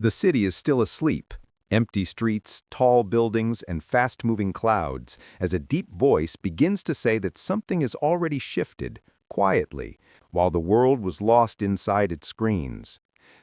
The city is still asleep. Empty streets, tall buildings, and fast-moving clouds, as a deep voice begins to say that something has already shifted, quietly, while the world was lost inside its screens.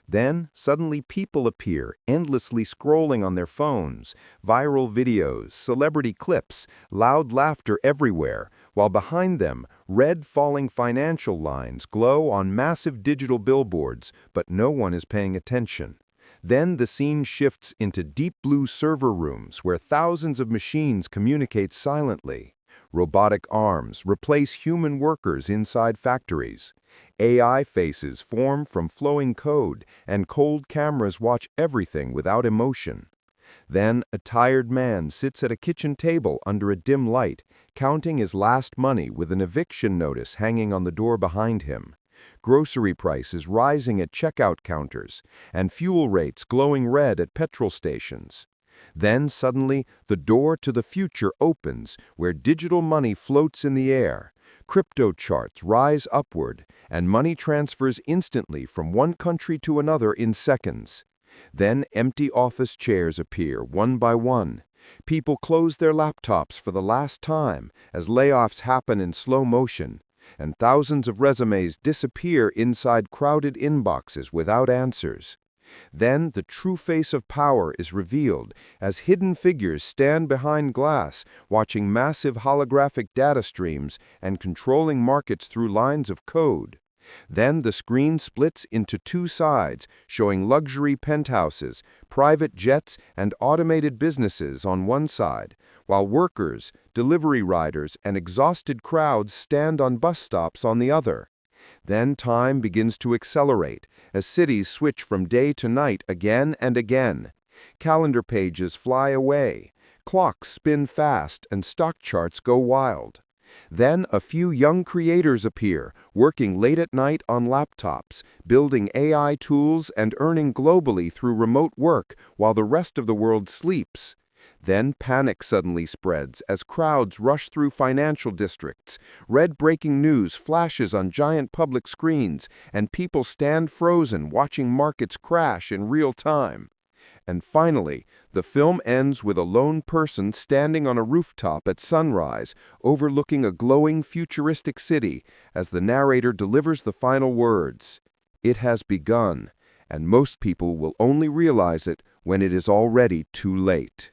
Then, suddenly people appear, endlessly scrolling on their phones, viral videos, celebrity clips, loud laughter everywhere, while behind them, red falling financial lines glow on massive digital billboards, but no one is paying attention. Then the scene shifts into deep blue server rooms where thousands of machines communicate silently. Robotic arms replace human workers inside factories. AI faces form from flowing code, and cold cameras watch everything without emotion. Then a tired man sits at a kitchen table under a dim light, counting his last money with an eviction notice hanging on the door behind him. Grocery prices rising at checkout counters, and fuel rates glowing red at petrol stations. Then suddenly, the door to the future opens, where digital money floats in the air. Crypto charts rise upward, and money transfers instantly from one country to another in seconds. Then empty office chairs appear one by one. People close their laptops for the last time as layoffs happen in slow motion, and thousands of resumes disappear inside crowded inboxes without answers. Then the true face of power is revealed as hidden figures stand behind glass, watching massive holographic data streams and controlling markets through lines of code. Then the screen splits into two sides, showing luxury penthouses, private jets, and automated businesses on one side, while workers, delivery riders, and exhausted crowds stand on bus stops on the other. Then time begins to accelerate as cities switch from day to night again and again. Calendar pages fly away, clocks spin fast, and stock charts go wild. Then a few young creators appear, working late at night on laptops, building AI tools and earning globally through remote work while the rest of the world sleeps. Then panic suddenly spreads as crowds rush through financial districts. Red breaking news flashes on giant public screens, and people stand frozen watching markets crash in real time. And finally, the film ends with a lone person standing on a rooftop at sunrise, overlooking a glowing futuristic city, as the narrator delivers the final words. It has begun, and most people will only realize it when it is already too late.